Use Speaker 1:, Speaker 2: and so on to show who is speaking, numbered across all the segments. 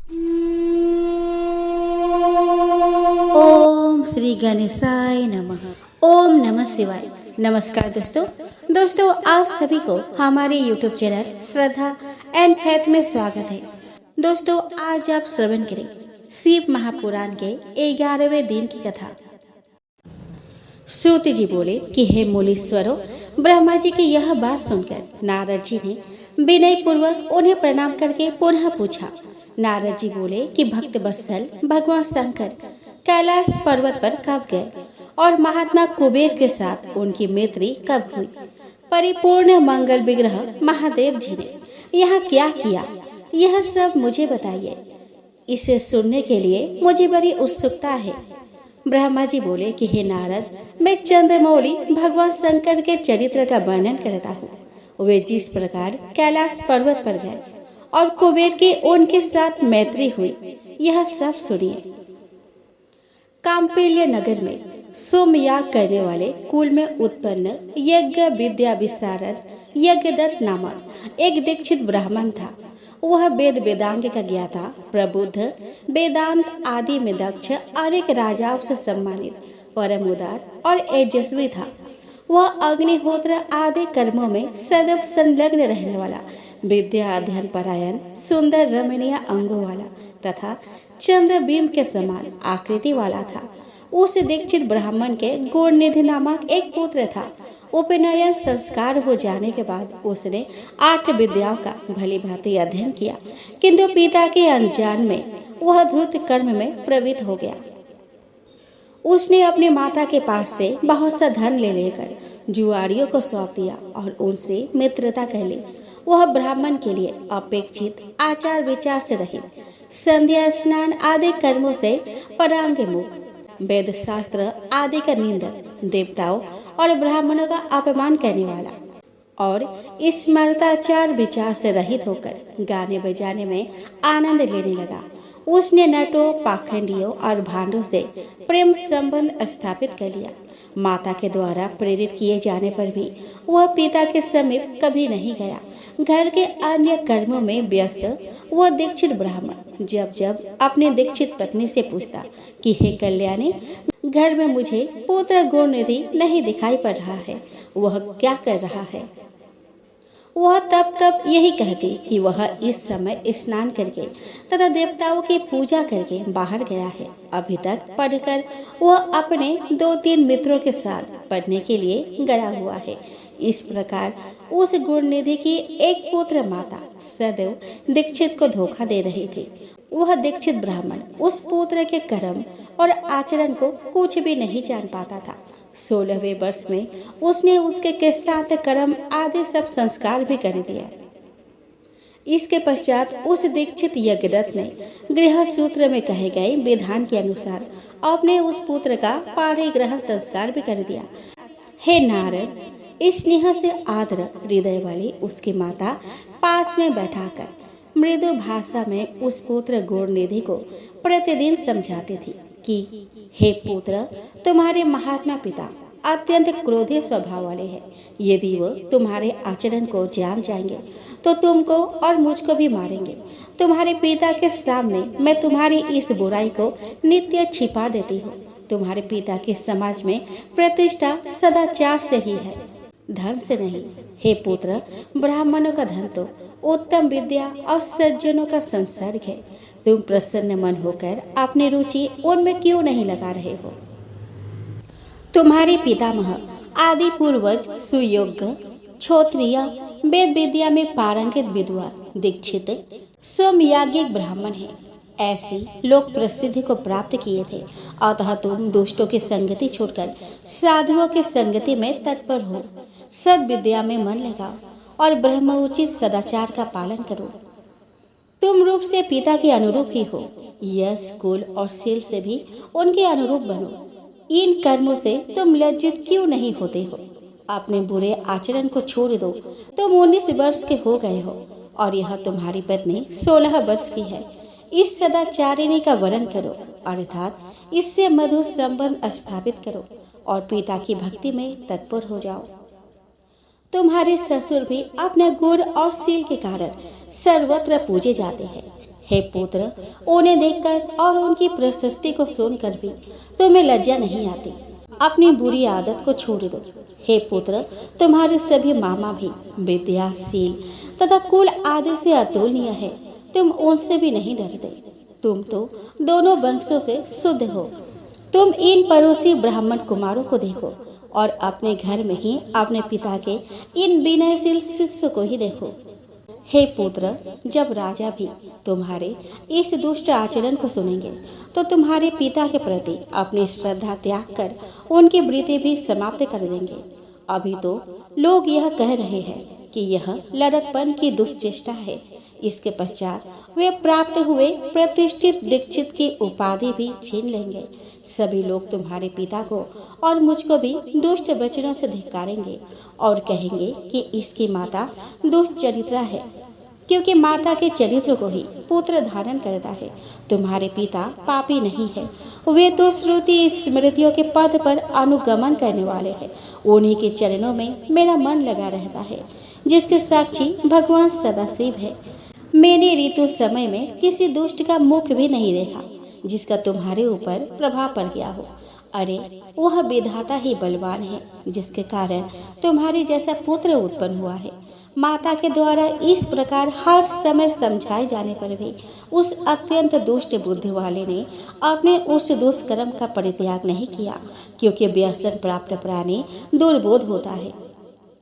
Speaker 1: ओम श्री गणेशाय नमः। ओम नमः शिवाय। नमस्कार दोस्तों आप सभी को हमारे YouTube channel Shraddha and faith में स्वागत है। दोस्तों आज आप श्रवण करें शिव महापुराण के 11वें दिन की कथा। सूत जी बोले कि हे मुनीश्वरों, ब्रह्मा जी की यह बात सुनकर नारद जी ने विनय पूर्वक उन्हें प्रणाम करके पुनः पूछा। नारद जी बोले कि भक्त वत्सल भगवान शंकर कैलाश पर्वत पर कब गए और महात्मा कुबेर के साथ उनकी मैत्री कब हुई? परिपूर्ण मंगल विग्रह महादेव जी ने यहाँ क्या किया, यह सब मुझे बताइए। इसे सुनने के लिए मुझे बड़ी उत्सुकता है। ब्रह्मा जी बोले कि हे नारद, मैं चंद्रमौली भगवान शंकर के चरित्र का वर्णन करता हूँ। वे जिस प्रकार कैलाश पर्वत पर गए और कुबेर की उनके साथ मैत्री हुई, यह सब सुनिए। काम्पिल्य नगर में सोमयाग करने वाले कुल में उत्पन्न यज्ञ विद्या विशारद यज्ञदत्त नामक एक दीक्षित ब्राह्मण था। वह वेद वेदांग का ज्ञाता, प्रबुद्ध, वेदांत आदि में दक्ष और एक राजाओं से सम्मानित, परम उदार और तेजस्वी था। वह अग्निहोत्र आदि कर्मों में सदैव संलग्न रहने वाला, विद्या अध्ययन परायण, सुंदर रमणीय अंगों वाला तथा चंद्रबिंब के समान आकृति वाला था। उस दीक्षित ब्राह्मण के गुणनिधि नामक एक पुत्र था। उपनयन संस्कार हो जाने के बाद उसने 8 विद्याओं का भली भांति अध्ययन किया, किंतु पिता के अनजान में वह धूर्त कर्म में प्रवृत्त हो गया। उसने अपनी माता के पास से बहुत सा धन ले लेकर जुआरियों को सौंप दिया और उनसे मित्रता कर ली। वह ब्राह्मण के लिए अपेक्षित आचार विचार से रहित, संध्या स्नान आदि कर्मों से परांगमुख, वेद शास्त्र आदि का निंदक, देवताओं और ब्राह्मणों का अपमान करने वाला और स्मरताचार विचार से रहित होकर गाने बजाने में आनंद लेने लगा। उसने नटों, पाखंडियों और भांडों से प्रेम संबंध स्थापित कर लिया। माता के द्वारा प्रेरित किए जाने पर भी वह पिता के समीप कभी नहीं गया। घर के अन्य कर्मों में व्यस्त वह दीक्षित ब्राह्मण जब जब अपनी दीक्षित पत्नी से पूछता कि हे कल्याणी, घर में मुझे पुत्र गुणनिधि नहीं दिखाई पड़ रहा है, वह क्या कर रहा है? वह तब यही कहती कि वह इस समय स्नान करके तथा देवताओं की पूजा करके बाहर गया है। अभी तक पढ़कर वह अपने 2-3 मित्रों के साथ पढ़ने के लिए गया हुआ है। इस प्रकार उस गुणनिधि की एक पुत्र माता सदैव दीक्षित को धोखा दे रही थी। वह दीक्षित ब्राह्मण उस पुत्र के कर्म और आचरण को कुछ भी नहीं जान पाता था। 16वें वर्ष में उसने उसके साथ कर्म आदि सब संस्कार भी कर दिया। इसके पश्चात उस दीक्षित यज्ञदत्त ने गृह सूत्र में कहे गए विधान के अनुसार अपने उस पुत्र का पाणी ग्रहण संस्कार भी कर दिया। हे नारद, स्नेह से आर्द्र हृदय वाली उसकी माता पास में बैठाकर मृदु भाषा में उस पुत्र गुणनिधि को प्रतिदिन समझाती थी कि हे पुत्र, तुम्हारे महात्मा पिता अत्यंत क्रोधी स्वभाव वाले हैं। यदि वो तुम्हारे आचरण को जान जाएंगे तो तुमको और मुझको भी मारेंगे। तुम्हारे पिता के सामने मैं तुम्हारी इस बुराई को नित्य छिपा देती हूँ। तुम्हारे पिता के समाज में प्रतिष्ठा सदाचार से ही है, धन से नहीं। हे पुत्र, ब्राह्मणों का धन तो उत्तम विद्या और सज्जनों का संसर्ग है। तुम प्रसन्न मन होकर अपनी रुचि उनमें क्यों नहीं लगा रहे हो? तुम्हारे पितामह आदि पूर्वज सुयोग्य, क्षत्रिय, वेद विद्या में पारंगत विद्वान, दीक्षित, सोमयाज्ञिक ब्राह्मण है। ऐसी लोक प्रसिद्धि को प्राप्त किए थे। अतः तुम दुष्टों की संगति छोड़कर साधुओं की संगति में तत्पर हो। सद विद्या में मन लगाओ और ब्रह्मोचित सदाचार का पालन करो। तुम रूप से पिता के अनुरूप ही हो। यश, कुल और शील से भी उनके अनुरूप बनो। इन कर्मों से तुम लज्जित क्यों नहीं होते हो? अपने बुरे आचरण को छोड़ दो। तुम 19 वर्ष के हो गए हो और यह तुम्हारी पत्नी 16 वर्ष की है। इस सदाचारिणी का वर्णन करो, अर्थात इससे मधुर संबंध स्थापित करो और पिता की भक्ति में तत्पर हो जाओ। तुम्हारे ससुर भी अपने गुण और शील के कारण सर्वत्र पूजे जाते हैं। हे पुत्र, उन्हें देखकर और उनकी प्रशस्ति को सुनकर भी तुम्हें लज्जा नहीं आती? अपनी बुरी आदत को छोड़ दो। हे पुत्र, तुम्हारे सभी मामा भी विद्याशील तथा कुल आदि से अतुलनीय है। तुम उनसे भी नहीं डरते। तुम तो दोनों वंशों से शुद्ध हो। तुम इन पड़ोसी ब्राह्मण कुमारों को देखो और अपने घर में ही अपने पिता के इन विनयशील शिष्यों को ही देखो। हे पुत्र, जब राजा भी तुम्हारे इस दुष्ट आचरण को सुनेंगे तो तुम्हारे पिता के प्रति अपनी श्रद्धा त्याग कर उनकी वृत्ति भी समाप्त कर देंगे। अभी तो लोग यह कह रहे हैं कि यह लड़कपन की दुष्चेष्टा है। इसके पश्चात वे प्राप्त हुए प्रतिष्ठित दीक्षित की उपाधि भी छीन लेंगे। सभी लोग तुम्हारे पिता को और मुझको भी दुष्ट वचनों से धिक्कारेंगे और कहेंगे कि इसकी माता दुष्चरित्रा है, क्योंकि माता के चरित्र को ही पुत्र धारण करता है। तुम्हारे पिता पापी नहीं है, वे तो श्रुति स्मृतियों के पद पर अनुगमन करने वाले हैं। उन्हीं के चरणों में मेरा मन लगा रहता है, जिसके साक्षी भगवान सदाशिव है। मैंने ऋतु समय में किसी दुष्ट का मुख भी नहीं देखा जिसका तुम्हारे ऊपर प्रभाव पड़ गया हो। अरे, वह विधाता ही बलवान है, जिसके कारण तुम्हारे जैसा पुत्र उत्पन्न हुआ है। माता के द्वारा इस प्रकार हर समय समझाए जाने पर भी उस अत्यंत दुष्ट बुद्धि वाले ने अपने उस दुष्कर्म का परित्याग नहीं किया, क्योंकि व्यसन प्राप्त प्राणी दुर्बोध होता है।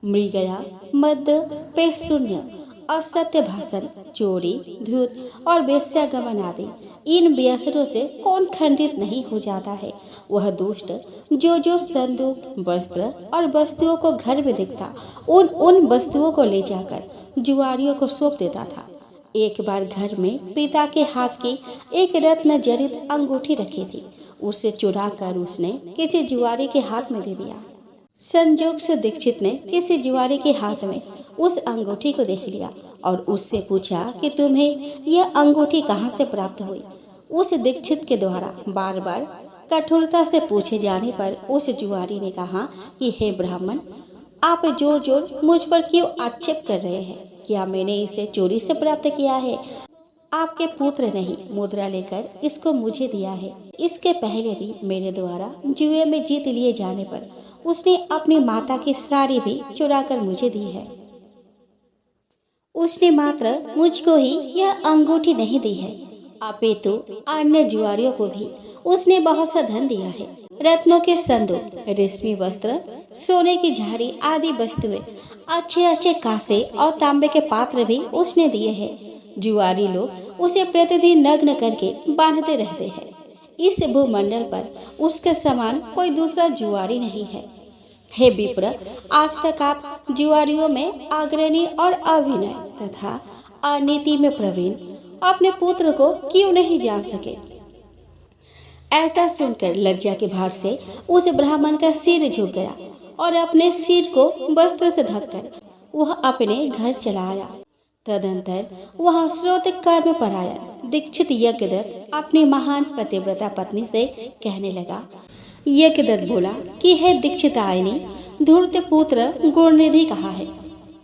Speaker 1: मृगया, मद, पेशून्य, असत्य भाषण, चोरी, धूत और वेश्यागमन आदि इन व्यसनों से कौन खंडित नहीं हो जाता है। वह दुष्ट जो संदूक, वस्त्र और वस्तुओं को घर में दिखता उन वस्तुओं को ले जाकर जुआरियों को सौंप देता था। एक बार घर में पिता के हाथ की एक रत्न जड़ित अंगूठी रखी थी। उसे चुरा कर उसने किसी जुआरी के हाथ में दे दिया। संजोग से दीक्षित ने किसी जुआरी के हाथ में उस अंगूठी को देख लिया और उससे पूछा कि तुम्हें यह अंगूठी कहाँ से प्राप्त हुई। उस दीक्षित के द्वारा बार बार कठोरता से पूछे जाने पर उस जुआरी ने कहा कि हे ब्राह्मण, आप जोर जोर मुझ पर क्यों आक्षेप कर रहे हैं? क्या मैंने इसे चोरी से प्राप्त किया है? आपके पुत्र ने ही मुद्रा लेकर इसको मुझे दिया है। इसके पहले भी मेरे द्वारा जुए में जीत लिए जाने पर उसने अपनी माता की साड़ी भी चुरा कर मुझे दी है। उसने मात्र मुझको ही यह अंगूठी नहीं दी है, अपितु अन्य जुआरियों को भी उसने बहुत सा धन दिया है। रत्नों के संदूक, रेशमी वस्त्र, सोने की झाड़ी आदि वस्तुएं, अच्छे अच्छे कांसे और तांबे के पात्र भी उसने दिए हैं। जुआरी लोग उसे प्रतिदिन नग्न करके बांधते रहते हैं। इस भूमंडल पर उसके समान कोई दूसरा जुआरी नहीं है। हे विप्र, आज तक आप जुआरियों में अग्रणी और अविनय तथा अनीति में प्रवीण अपने पुत्र को क्यों नहीं जान सके? ऐसा सुनकर लज्जा के भार से उस ब्राह्मण का सिर झुक गया और अपने सिर को वस्त्र से ढककर वह अपने घर चला आया। तदंतर वह स्रोत कर्म पर आया। दीक्षित यज्ञदत्त अपनी महान पतिव्रता पत्नी से कहने लगा। यज्ञदत्त बोला कि हे दीक्षित आयनी, धूर्त पुत्र गुणनिधि कहाँ है?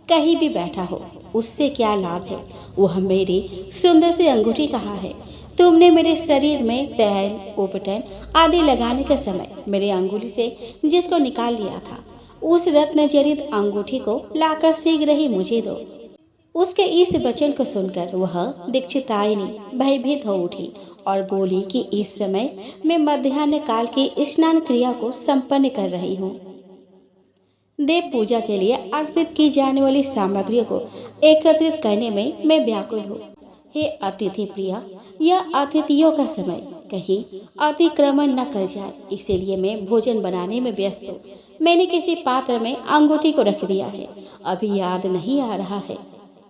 Speaker 1: कहीं भी बैठा हो, उससे क्या लाभ है? वह मेरी सुंदर सी अंगूठी कहाँ है? तुमने मेरे शरीर में तैल, उपटन आदि लगाने के समय मेरी अंगुली से जिसको निकाल लिया था, उस रत्न जड़ित अंगूठी को लाकर शीघ्र ही मुझे दो। उसके इस वचन को सुनकर वह दीक्षितायनी भयभीत हो उठी और बोली कि इस समय मैं मध्याह्न काल की स्नान क्रिया को संपन्न कर रही हूँ। देव पूजा के लिए अर्पित की जाने वाली सामग्रियों को एकत्रित करने में मैं व्याकुल हूँ। हे अतिथि प्रिया, यह अतिथियों का समय कहीं अतिक्रमण न कर जाए, इसीलिए मैं भोजन बनाने में व्यस्त हूँ। मैंने किसी पात्र में अंगूठी को रख दिया है, अभी याद नहीं आ रहा है।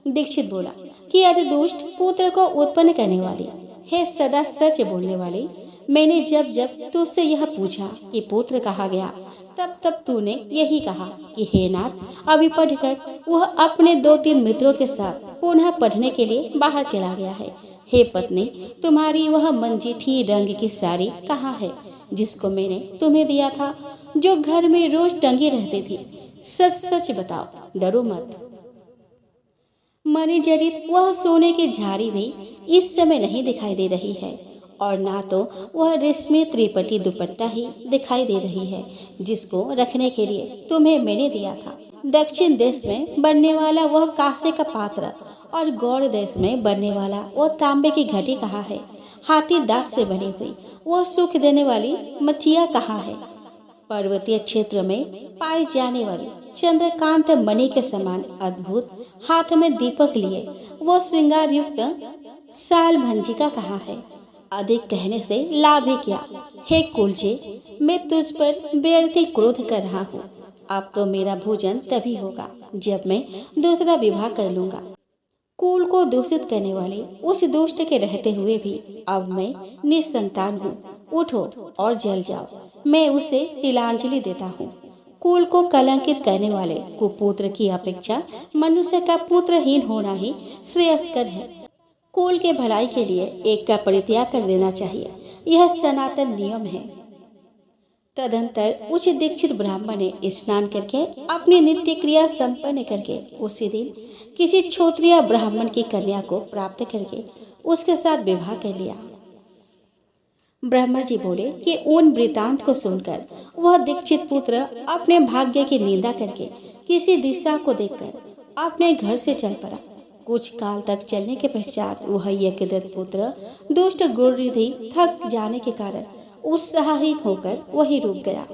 Speaker 1: दीक्षित बोला कि अति दुष्ट पुत्र को उत्पन्न करने वाली, हे सदा सच बोलने वाली, मैंने जब जब तुझसे यह पूछा कि पुत्र कहाँ गया, तब तब तूने यही कहा कि हे नाथ, अभी पढ़कर वह अपने 2-3 मित्रों के साथ पुनः पढ़ने के लिए बाहर चला गया है। हे पत्नी, तुम्हारी वह मंजीठी रंग की साड़ी कहाँ है जिसको मैंने तुम्हें दिया था, जो घर में रोज टंगी रहती थी? सच सच बताओ, डरो मत। मणिजड़ित वह सोने की झाड़ी भी इस समय नहीं दिखाई दे रही है, और ना तो वह रेशमी त्रिपटी दुपट्टा ही दिखाई दे रही है जिसको रखने के लिए तुम्हें मैंने दिया था। दक्षिण देश में बनने वाला वह कांसे का पात्र और गौड़ देश में बनने वाला वो तांबे की घटी कहाँ है? हाथी दांत से बनी हुई वो सुख देने वाली मचिया कहाँ है? पर्वतीय क्षेत्र में पाई जाने वाली चंद्रकांत मणि के समान अद्भुत हाथ में दीपक लिए वो श्रृंगार युक्त साल भंजिका कहाँ है? अधिक कहने से लाभ ही क्या? हे कुलजे, मैं तुझ पर व्यर्थी क्रोध कर रहा हूँ। अब तो मेरा भोजन तभी होगा जब मैं दूसरा विवाह कर लूंगा। कुल को दूषित करने वाले उस दुष्ट के रहते हुए भी अब मैं निसंतान हूँ। उठो और जल जाओ, मैं उसे तिलांजलि देता हूँ। कुल को कलंकित करने वाले कुपुत्र की अपेक्षा मनुष्य का पुत्रहीन होना ही श्रेयस्कर है। कुल के भलाई के लिए एक का परित्याग कर देना चाहिए, यह सनातन नियम है। तदंतर उच्च दीक्षित ब्राह्मण ने स्नान करके अपनी नित्य क्रिया संपन्न करके उसी दिन किसी क्षत्रिय ब्राह्मण की कन्या को प्राप्त करके उसके साथ विवाह कर लिया। ब्रह्मा जी बोले कि उन वृतांत को सुनकर वह दीक्षित पुत्र अपने भाग्य की निंदा करके किसी दिशा को देखकर अपने घर से चल पड़ा। कुछ काल तक चलने के पश्चात वह यज्ञदत्त पुत्र दुष्ट गुरुरिधि थक जाने के कारण उत्साहहीन होकर वही रुक गया।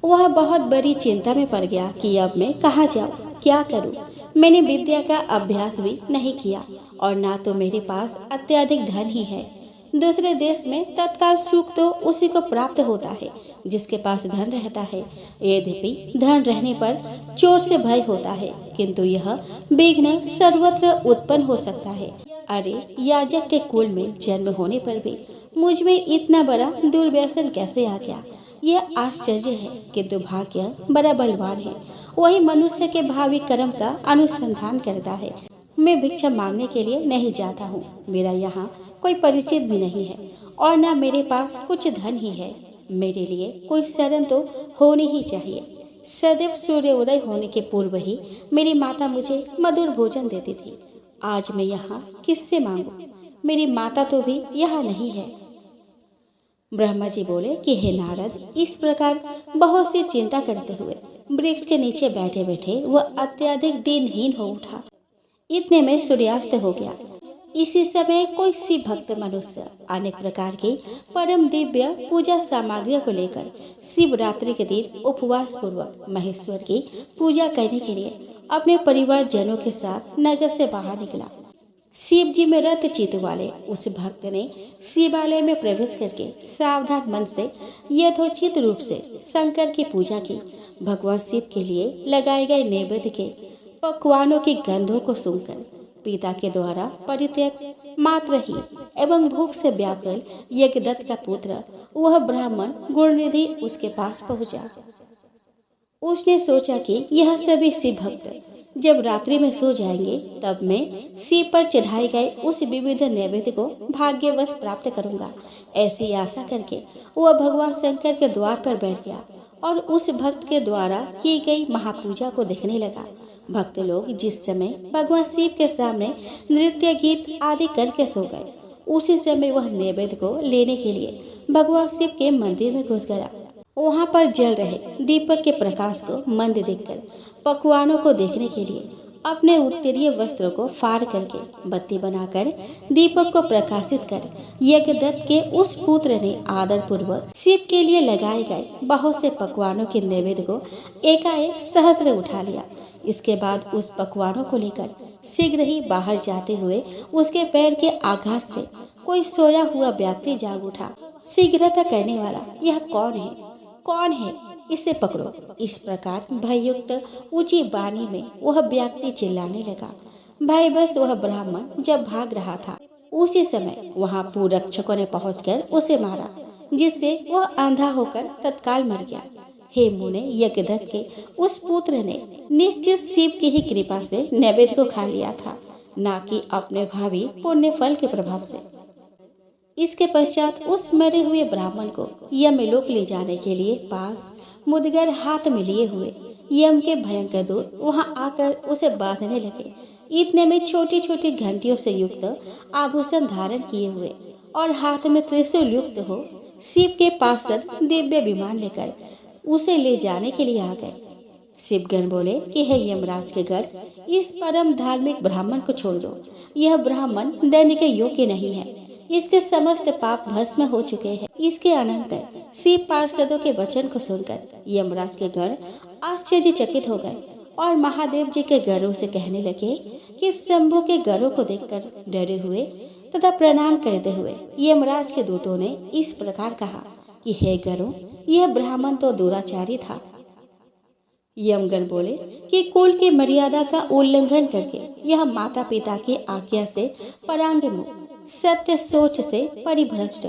Speaker 1: वह बहुत बड़ी चिंता में पड़ गया कि अब मैं कहाँ जाऊँ, क्या करूँ। मैंने विद्या का अभ्यास भी नहीं किया और ना तो मेरे पास अत्यधिक धन ही है। दूसरे देश में तत्काल सुख तो उसी को प्राप्त होता है जिसके पास धन रहता है। यद्यपि धन रहने पर चोर से भय होता है, किंतु यह विघ्न सर्वत्र उत्पन्न हो सकता है। अरे, याजक के कुल में जन्म होने पर भी मुझ में इतना बड़ा दुर्व्यसन कैसे आ गया? यह आश्चर्य है, किंतु भाग्य बड़ा बलवान है। वही मनुष्य के भावी कर्म का अनुसंधान करता है। मैं भिक्षा मांगने के लिए नहीं जाता हूँ। मेरा यहाँ कोई परिचित भी नहीं है और न मेरे पास कुछ धन ही है। मेरे लिए कोई शरण तो होनी ही चाहिए। सदैव सूर्योदय होने के पूर्व ही मेरी माता मुझे मधुर भोजन देती थी। आज मैं यहाँ किससे मांगू? मेरी माता तो भी यहाँ नहीं है। ब्रह्मा जी बोले कि हे नारद, इस प्रकार बहुत सी चिंता करते हुए वृक्ष के नीचे बैठे बैठे वह अत्यधिक दीनहीन हो उठा। इतने में सूर्यास्त हो गया। इसी समय कोई सी भक्त मनुष्य अनेक प्रकार की परम दिव्य पूजा सामग्रियों को लेकर शिवरात्रि के दिन उपवास पूर्वक महेश्वर की पूजा करने के लिए अपने परिवार जनों के साथ नगर से बाहर निकला। शिव जी में रत चित्त वाले उस भक्त ने शिवालय में प्रवेश करके सावधान मन से यथोचित रूप से शंकर की पूजा की। भगवान शिव के लिए लगाए गए नैवेद्य के पकवानों की गंधों को सुनकर पिता के द्वारा परित्यक्त मात्रहीन एवं भूख से व्याकुल यज्ञदत्त का पुत्र वह ब्राह्मण गुणनिधि उसके पास पहुंचा। उसने सोचा कि यह सभी शिव भक्त जब रात्रि में सो जाएंगे तब मैं शिव पर चढ़ाए गए उस विविध नैवेद्य को भाग्यवश प्राप्त करूंगा। ऐसी आशा करके वह भगवान शंकर के द्वार पर बैठ गया और उस भक्त के द्वारा की गई महापूजा को देखने लगा। भक्त लोग जिस समय भगवान शिव के सामने नृत्य गीत आदि करके सो गए, उसी समय वह नैवेद्य को लेने के लिए भगवान शिव के मंदिर में घुस गया। वहां पर जल रहे दीपक के प्रकाश को मंद देखकर पकवानों को देखने के लिए अपने उत्तरीय वस्त्रों को फाड़ करके बत्ती बनाकर दीपक को प्रकाशित कर यज्ञदत्त के उस पुत्र ने आदर पूर्वक शिव के लिए लगाए गए बहुत से पकवानों के नैवेद्य को एकाएक सहस्त्र उठा लिया। इसके बाद उस पकवानों को लेकर शीघ्र ही बाहर जाते हुए उसके पैर के आघात से कोई सोया हुआ व्यक्ति जाग उठा। शीघ्रता करने वाला यह कौन है? कौन है? इसे पकड़ो। इस प्रकार भययुक्त ऊंची वाणी में वह व्यक्ति चिल्लाने लगा। भयवश वह ब्राह्मण जब भाग रहा था, उसी समय वहां पुरक्षकों ने पहुंचकर उसे मारा, जिससे वह अंधा होकर तत्काल मर गया। हे मुने, यज्ञदत्त के उस पुत्र ने निश्चित शिव की ही कृपा से नैवेद्य को खा लिया था, न कि अपने भावी पुण्य फल के प्रभाव से। इसके पश्चात उस मरे हुए ब्राह्मण को यमलोक ले जाने के लिए पास मुदगर हाथ में लिए हुए यम के भयंकर दूत वहां आकर उसे बांधने लगे। इतने में छोटी छोटी घंटियों से युक्त आभूषण धारण किए हुए और हाथ में त्रिशूल युक्त हो शिव के पार्षद दिव्य विमान लेकर उसे ले जाने के लिए आ गए। शिवगण बोले कि हे यमराज के गण, इस परम धार्मिक ब्राह्मण को छोड़ दो। यह ब्राह्मण दंड के योग्य नहीं है। इसके समस्त पाप भस्म हो चुके हैं। इसके अनंतर शिव पार्षदों के वचन को सुनकर यमराज के गण आश्चर्यचकित हो गए और महादेव जी के गणों से कहने लगे कि शंभु के गणों को देखकर डरे हुए तथा प्रणाम करते हुए यमराज के दूतों ने इस प्रकार कहा कि हे गणों, यह ब्राह्मण तो दुराचारी था। यमगण बोले कि कुल की मर्यादा का उल्लंघन करके यह माता पिता की आज्ञा से परांगमुख, सत्य सोच से परिभ्रष्ट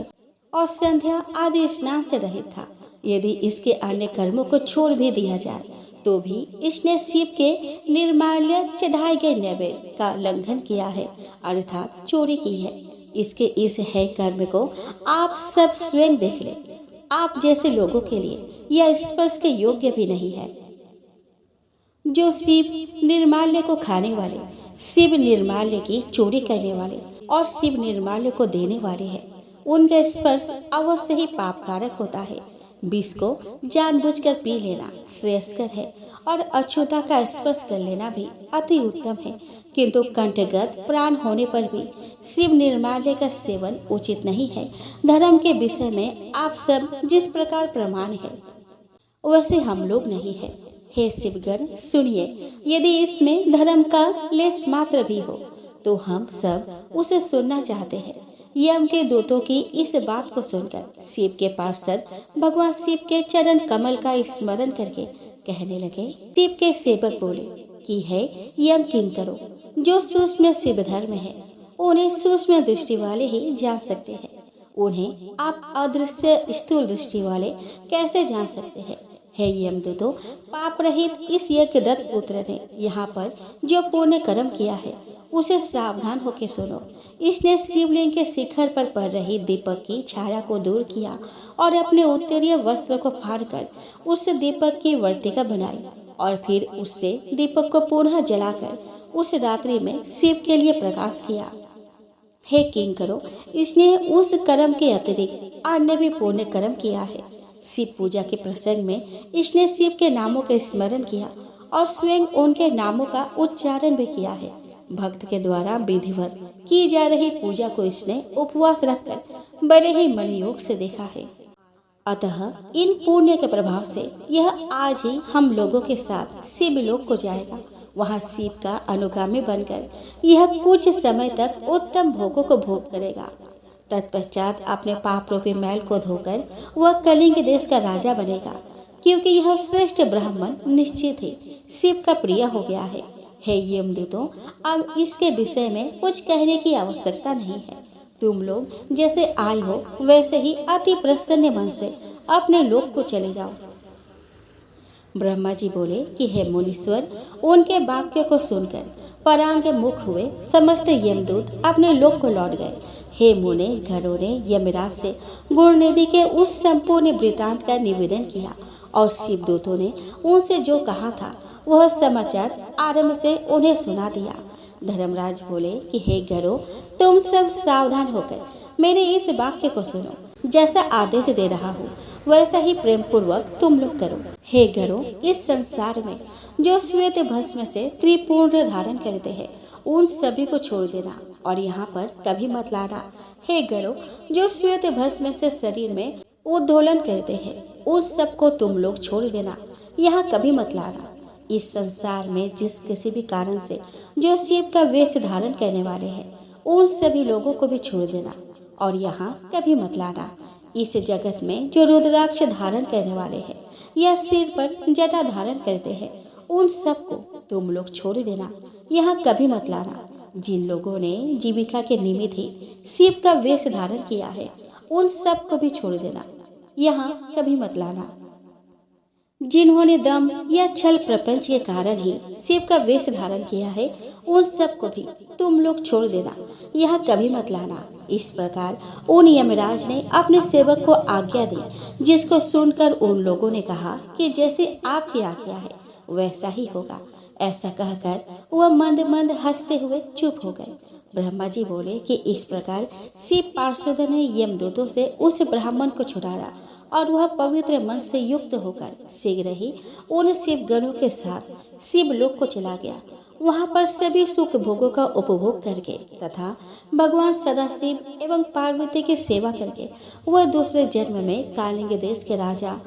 Speaker 1: और संध्या आदि स्नान से रहित था। यदि इसके अन्य कर्मों को छोड़ भी दिया जाए तो भी इसने शिव के निर्माल्य चढ़ाए गए नैवेद्य का उल्लंघन किया है, अर्थात चोरी की है। इसके इस है कर्म को आप सब स्वयं देख ले। आप जैसे लोगों के लिए यह स्पर्श के योग्य भी नहीं है। जो शिव निर्माल्य को खाने वाले, शिव निर्माल्य की चोरी करने वाले और शिव निर्माल्य को देने वाले हैं, उनका स्पर्श अवश्य ही पापकारक होता है। विष को जानबूझकर पी लेना श्रेयस्कर है और अछूता का स्पर्श कर लेना भी अति उत्तम है, किंतु कंठगत प्राण होने पर भी शिव निर्माल्य का सेवन उचित नहीं है। धर्म के विषय में आप सब जिस प्रकार प्रमाण है वैसे हम लोग नहीं है। हे शिवगण सुनिए, यदि इसमें धर्म का लेश मात्र भी हो तो हम सब उसे सुनना चाहते हैं। यम के दूतों की इस बात को सुनकर शिव के पार्षद भगवान शिव के चरण कमल का स्मरण करके कहने लगे। शिव के सेवक बोले कि है यम किंकरो, जो सूक्ष्म शिव धर्म है उन्हें सूक्ष्म दृष्टि वाले ही जान सकते हैं। उन्हें आप अदृश्य स्थूल दृष्टि वाले कैसे जान सकते हैं। हे यमदूतों, पाप रहित इस यज्ञदत्त पुत्र ने यहाँ पर जो पुण्य कर्म किया है उसे सावधान होकर सुनो। इसने शिवलिंग के शिखर पर पड़ रही दीपक की छाया को दूर किया और अपने उत्तरीय वस्त्र को फाड़कर उस दीपक की वर्तिका बनाई और फिर उससे दीपक को पुनः जलाकर उस रात्रि में शिव के लिए प्रकाश किया। हे किंकरो, इसने उस कर्म के अतिरिक्त अन्य भी पुण्य कर्म किया है। शिव पूजा के प्रसंग में इसने शिव के नामों का स्मरण किया और स्वयं उनके नामों का उच्चारण भी किया है। भक्त के द्वारा विधिवत की जा रही पूजा को इसने उपवास रखकर बड़े ही मनयोग से देखा है। अतः इन पुण्य के प्रभाव से यह आज ही हम लोगों के साथ शिवलोक को जाएगा। वहाँ शिव का अनुगामी बनकर यह कुछ समय तक उत्तम भोगों को भोग करेगा। तत्पश्चात अपने पाप रूपी मैल को धोकर वह कलिंग देश का राजा बनेगा, क्योंकि यह श्रेष्ठ ब्राह्मण निश्चित ही शिव का प्रिय हो गया है। हे यमदूतों, अब इसके विषय में कुछ कहने की आवश्यकता नहीं है। तुम लोग जैसे आए हो वैसे ही अति प्रसन्न मन से अपने लोक को चले जाओ। ब्रह्मा जी बोले कि हे मुनीश्वर, उनके वाक्य को सुनकर परांग मुख हुए समस्त यमदूत अपने लोक को लौट गए। हे मुने घरों ने यमराज से गुणनिधि के उस संपूर्ण वृतांत का निवेदन किया और शिवदूतों ने उनसे जो कहा था वह समाचार आरंभ से उन्हें सुना दिया। धर्मराज बोले कि हे घरों, तुम सब सावधान होकर मेरे इस वाक्य को सुनो। जैसा आदेश दे रहा हूँ वैसा ही प्रेम पूर्वक तुम लोग करो। हे घरों, इस संसार में जो श्वेत भस्म से त्रिपुंड धारण करते हैं उन सभी को छोड़ देना और यहाँ पर कभी मत लाना। हे घरों, जो श्वेत भस्म से शरीर में उद्दोलन करते हैं उन सबको तुम लोग छोड़ देना, यहाँ कभी मत लाना। इस संसार में जिस किसी भी कारण से जो शिव का वेश धारण करने वाले हैं उन सभी लोगों को भी छोड़ देना और यहाँ कभी मत लाना। इस जगत में जो रुद्राक्ष धारण करने वाले हैं या सिर पर जटा धारण करते हैं उन सबको तुम लोग छोड़ देना, यहाँ कभी मत लाना। जिन लोगों ने जीविका के निमित्त ही शिव का वेश धारण किया है उन सबको भी छोड़ देना, यहाँ कभी मत लाना। जिन्होंने दम या छल प्रपंच के कारण ही शिव का वेश धारण किया है उन सबको भी तुम लोग छोड़ देना, यह कभी मत लाना। इस प्रकार उन यमराज ने अपने सेवक को आज्ञा दी, जिसको सुनकर उन लोगों ने कहा कि जैसे आपकी आज्ञा है वैसा ही होगा। ऐसा कहकर वह मंद मंद हंसते हुए चुप हो गए। ब्रह्मा जी बोले कि इस प्रकार शिव पार्षद ने यमदूतों से उस ब्राह्मण को छुड़ाया और वह पवित्र मन से युक्त होकर शीघ्र ही उन शिव गणों के साथ शिवलोक को चला गया। वहां पर सभी सुख भोगों का उपभोग करके तथा भगवान सदाशिव एवं पार्वती की सेवा करके वह दूसरे जन्म में कालिंग देश के राजा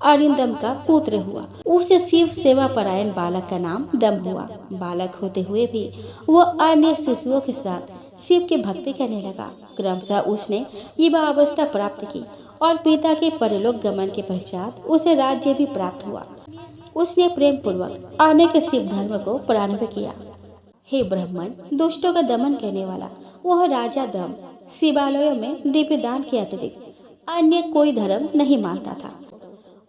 Speaker 1: अरिंदम का पुत्र हुआ। उस शिव सेवा परायण बालक का नाम दम हुआ। बालक होते हुए भी वह अन्य शिशुओं के साथ शिव की भक्ति करने लगा। क्रमशः उसने युवा अवस्था प्राप्त की और पिता के परलोक गमन के पश्चात उसे राज्य भी प्राप्त हुआ। उसने प्रेम पूर्वक अनेक शिव धर्म को प्रारंभ किया। हे ब्राह्मण, दुष्टों का दमन करने वाला वह राजा दम शिवालयों में दिव्य दान के अतिरिक्त अन्य कोई धर्म नहीं मानता था।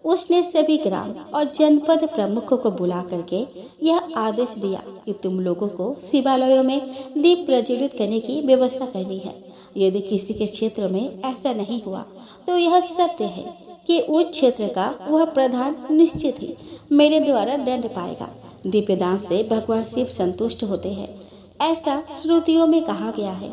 Speaker 1: उसने सभी ग्राम और जनपद प्रमुखों को बुला करके यह आदेश दिया कि तुम लोगों को शिवालयों में दीप प्रज्वलित करने की व्यवस्था करनी है। यदि किसी के क्षेत्र में ऐसा नहीं हुआ तो यह सत्य है कि उस क्षेत्र का वह प्रधान निश्चित ही मेरे द्वारा दंड पाएगा। दीपदान से भगवान शिव संतुष्ट होते हैं, ऐसा श्रुतियों में कहा गया है।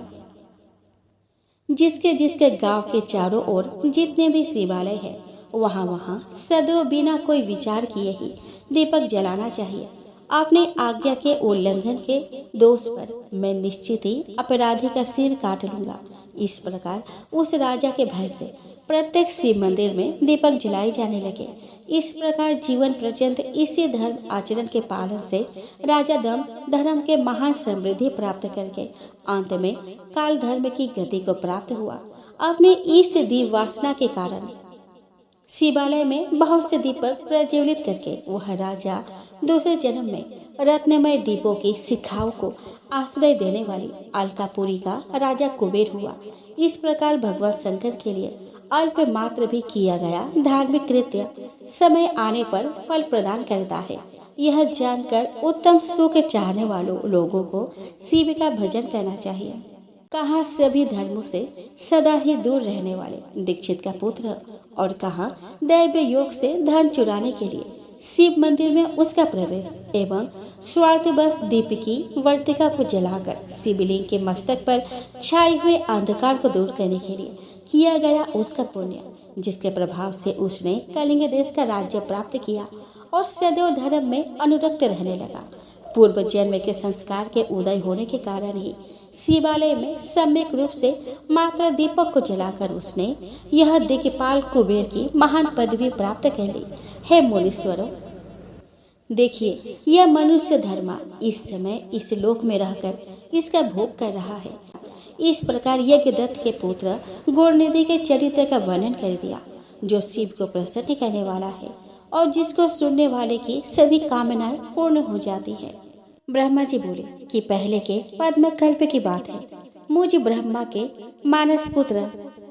Speaker 1: जिसके जिसके गांव के चारों ओर जितने भी शिवालय है वहाँ वहाँ सदैव बिना कोई विचार किए ही दीपक जलाना चाहिए। आपने आज्ञा के उल्लंघन के दोष पर मैं निश्चित ही अपराधी का सिर काट लूंगा। इस प्रकार उस राजा के भय से प्रत्येक शिव मंदिर में दीपक जलाए जाने लगे। इस प्रकार जीवन पर्यंत इसी धर्म आचरण के पालन से राजा दम धर्म के महान समृद्धि प्राप्त करके अंत में काल धर्म की गति को प्राप्त हुआ। अपने इस दीप वासना के कारण शिवालय में बहुत से दीपक प्रज्वलित करके वह राजा दूसरे जन्म में रत्नमय दीपों की शिखाओं को आश्रय देने वाली अलकापुरी का राजा कुबेर हुआ। इस प्रकार भगवान शंकर के लिए अल्प मात्र भी किया गया धार्मिक कृत्य समय आने पर फल प्रदान करता है। यह जानकर उत्तम सुख चाहने वालों लोगों को शिव का भजन करना चाहिए। कहा सभी धर्मों से सदा ही दूर रहने वाले दीक्षित का पुत्र और कहा दैव योग से धन चुराने के लिए शिव मंदिर में उसका प्रवेश एवं स्वार्थवश दीप की वर्तिका को जलाकर शिवलिंग के मस्तक पर छाए हुए अंधकार को दूर करने के लिए किया गया उसका पुण्य, जिसके प्रभाव से उसने कलिंग देश का राज्य प्राप्त किया और सदैव धर्म में अनुरक्त रहने लगा। पूर्व जन्म के संस्कार के उदय होने के कारण ही शिवालय में सम्यक रूप से मात्र दीपक को जलाकर उसने यह दिक्पाल कुबेर की महान पदवी प्राप्त कर ली। हे मुनीश्वरों, देखिए यह मनुष्य धर्मा इस समय इस लोक में रहकर इसका भोग कर रहा है। इस प्रकार यज्ञदत्त के पुत्र गौरनिधि के चरित्र का वर्णन कर दिया, जो शिव को प्रसन्न करने वाला है और जिसको सुनने वाले की सभी कामनाएं पूर्ण हो जाती है। ब्रह्मा जी बोले कि पहले के पद्म कल्प की बात है। मुझ ब्रह्मा के मानस पुत्र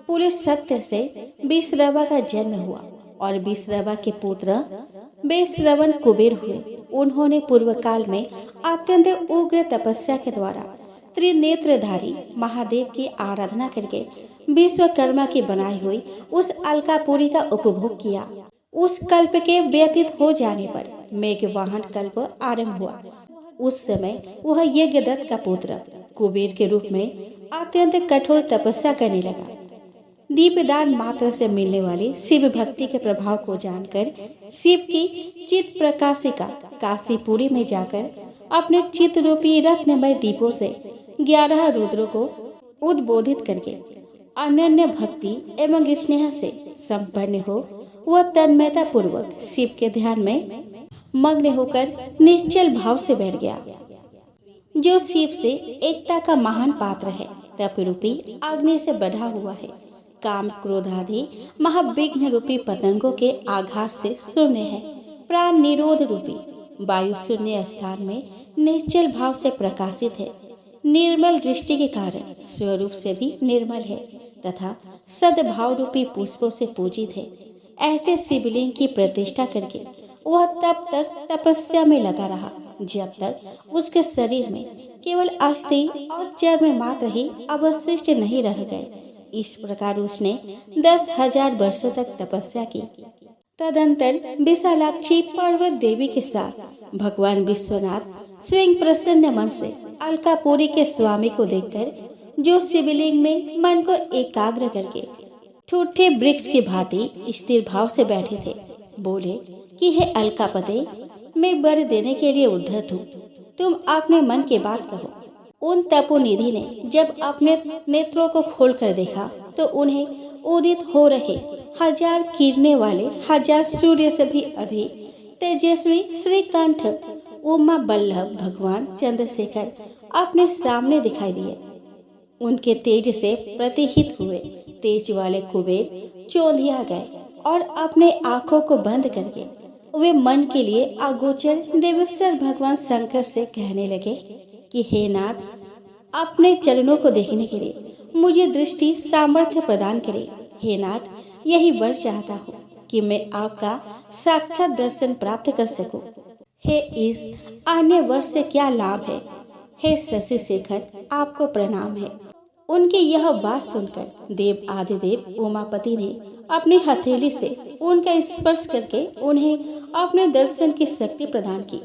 Speaker 1: पुरुष सत्य से विश्रवा का जन्म हुआ और विश्रवा के पुत्र बेश्रवण कुबेर हुए। उन्होंने पूर्व काल में अत्यंत उग्र तपस्या के द्वारा त्रिनेत्रधारी महादेव की आराधना करके विश्वकर्मा की बनाई हुई उस अलकापुरी का उपभोग किया। उस कल्प के व्यतीत हो जाने पर मेघवाहन कल्प आरंभ हुआ। उस समय वह यज्ञदत्त का पुत्र कुबेर के रूप में अत्यंत कठोर तपस्या करने लगा। दीपदान मात्र से मिलने वाली शिव भक्ति के प्रभाव को जानकर शिव की चित प्रकाशिका काशीपुरी में जाकर अपने चित रूपी रत्नमय दीपों से 11 रुद्रों को उद्बोधित करके अनन्य भक्ति एवं स्नेह से संपन्न हो वह तन्मयता पूर्वक शिव के ध्यान में मग्न होकर निश्चल भाव से बैठ गया। जो शिव से एकता का महान पात्र है, तप रूपी अग्नि से बढ़ा हुआ है। काम क्रोध आदि महाविघ्न रूपी पतंगों के आघात से शून्य है। प्राण निरोध रूपी वायु शून्य स्थान में निश्चल भाव से प्रकाशित है। निर्मल दृष्टि के कारण स्वरूप से भी निर्मल है तथा सद्भाव रूपी पुष्पों से पूजित है। ऐसे शिवलिंग की प्रतिष्ठा करके वह तब तक तपस्या में लगा रहा जब तक उसके शरीर में केवल अस्थि और चर्म मात्र ही अवशिष्ट नहीं रह गए। इस प्रकार उसने 10,000 वर्षों तक तपस्या की तदंतर विशालाक्षी पर्वत देवी के साथ भगवान विश्वनाथ स्वयं प्रसन्न मन से अलकापुरी के स्वामी को देखकर, जो शिवलिंग में मन को एकाग्र करके ठूठे वृक्ष की भांति स्थिर भाव से बैठे थे, बोले कि हे अलकापते, मैं वर देने के लिए उद्धत हूँ, तुम अपने मन की बात कहो। उन तपोनिधि ने जब अपने नेत्रों को खोलकर देखा तो उन्हें उदित हो रहे 1000 किरणें वाले 1000 सूर्य से भी अधिक तेजस्वी श्रीकंठ उमा बल्लभ भगवान चंद्रशेखर अपने सामने दिखाई दिए। उनके तेज से प्रतिहित हुए तेज वाले कुबेर चौंधिया गए और अपने आंखों को बंद करके वे मन के लिए अगोचर देवेश्वर भगवान शंकर से कहने लगे कि हे नाथ, अपने चरणों को देखने के लिए मुझे दृष्टि सामर्थ्य प्रदान करे। हे नाथ, यही वर चाहता हूँ कि मैं आपका साक्षात दर्शन प्राप्त कर सकूं। हे इस अन्य वर से क्या लाभ है? हे शशि शेखर, आपको प्रणाम है। उनकी यह बात सुनकर देव आदिदेव उमापति ने अपनी हथेली से उनका स्पर्श करके उन्हें अपने दर्शन की शक्ति प्रदान की।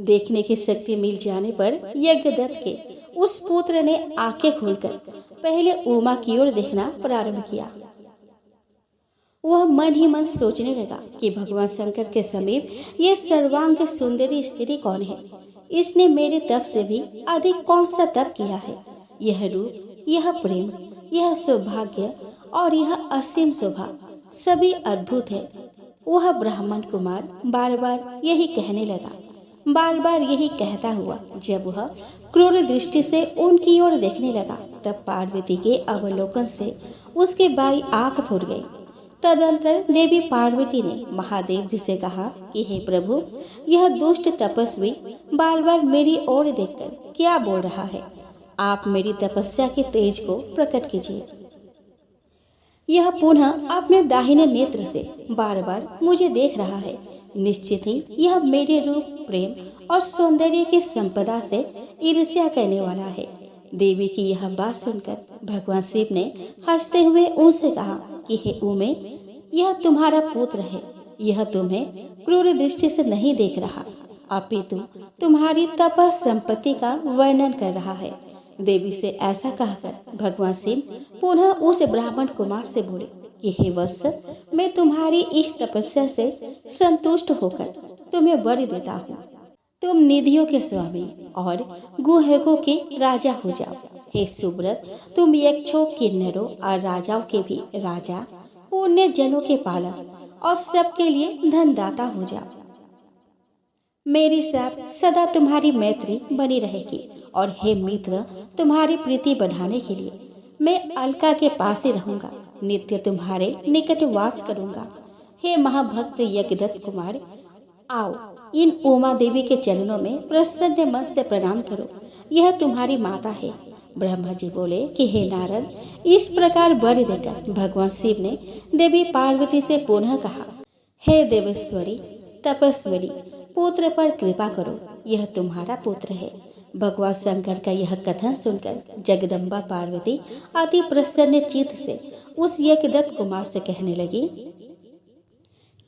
Speaker 1: देखने की शक्ति मिल जाने पर यज्ञदत्त के उस पुत्र ने आंखें खोलकर पहले उमा की ओर देखना प्रारंभ किया। वह मन ही मन सोचने लगा कि भगवान शंकर के समीप ये सर्वांग सुंदरी स्त्री कौन है? इसने मेरे तप से भी अधिक कौन सा तप किया है? यह रूप, यह प्रेम, यह सौभाग्य और यह असीम शोभा सभी अद्भुत है। वह ब्राह्मण कुमार बार बार यही कहने लगा। बार बार यही कहता हुआ जब वह क्रूर दृष्टि से उनकी ओर देखने लगा, तब पार्वती के अवलोकन से उसकी बाई आंख फूट गई। तदंतर देवी पार्वती ने महादेव जी से कहा कि हे प्रभु, यह दुष्ट तपस्वी बार बार मेरी ओर देखकर क्या बोल रहा है? आप मेरी तपस्या के तेज को प्रकट कीजिए। यह पुनः अपने दाहिने नेत्र से बार बार मुझे देख रहा है। निश्चित ही यह मेरे रूप, प्रेम और सौंदर्य की संपदा से ईर्ष्या करने वाला है। देवी की यह बात सुनकर भगवान शिव ने हंसते हुए उनसे कहा कि हे उमे, यह तुम्हारा पुत्र है। यह तुम्हें क्रूर दृष्टि से नहीं देख रहा, अपितु तुम्हारी तप संपत्ति का वर्णन कर रहा है। देवी से ऐसा कहकर भगवान शिव पुनः उस ब्राह्मण कुमार से बोले कि हे वत्स, मैं तुम्हारी इस तपस्या से संतुष्ट होकर तुम्हें वर देता हूँ। तुम निधियों के स्वामी और गुहेगों के राजा हो जाओ। हे सुब्रत, तुम यक्षों, किन्नरों और राजाओं के भी राजा, पुण्य जनों के पालक और सबके लिए धनदाता हो जाओ। मेरे साथ सदा तुम्हारी मैत्री बनी रहेगी और हे मित्र, तुम्हारी प्रीति बढ़ाने के लिए मैं अलका के पास ही रहूंगा, नित्य तुम्हारे निकट वास करूंगा। हे महाभक्त यज्ञदत्त कुमार, आओ इन उमा देवी के चरणों में प्रसन्न मन से प्रणाम करो। यह तुम्हारी माता है। ब्रह्मा जी बोले कि हे नारद, इस प्रकार वर देकर भगवान शिव ने देवी पार्वती से पुनः कहा, हे देवेश्वरी तपस्वरी, पुत्र पर कृपा करो, यह तुम्हारा पुत्र है। भगवान शंकर का यह कथन सुनकर जगदम्बा पार्वती अति प्रसन्न चित्त से उस यज्ञदत्त कुमार से कहने लगी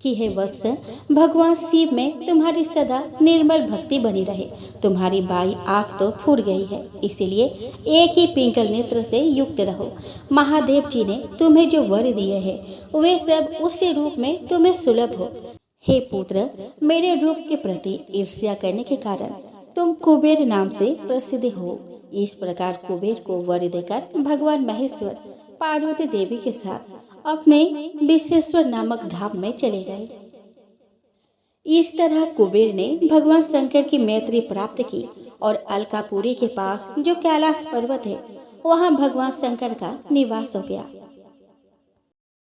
Speaker 1: कि हे वत्स, भगवान शिव में तुम्हारी सदा निर्मल भक्ति बनी रहे। तुम्हारी बाई आंख तो फूट गई है, इसीलिए एक ही पिंगल नेत्र से युक्त रहो। महादेव जी ने तुम्हें जो वर दिए हैं वे सब उसी रूप में तुम्हें सुलभ हो। हे पुत्र, मेरे रूप के प्रति ईर्ष्या करने के कारण तुम कुबेर नाम से प्रसिद्ध हो। इस प्रकार कुबेर को वर देकर भगवान महेश्वर पार्वती देवी के साथ अपने विश्वेश्वर नामक धाम में चले गए। इस तरह कुबेर ने भगवान शंकर की मैत्री प्राप्त की और अलकापुरी के पास जो कैलाश पर्वत है वहां भगवान शंकर का निवास हो गया।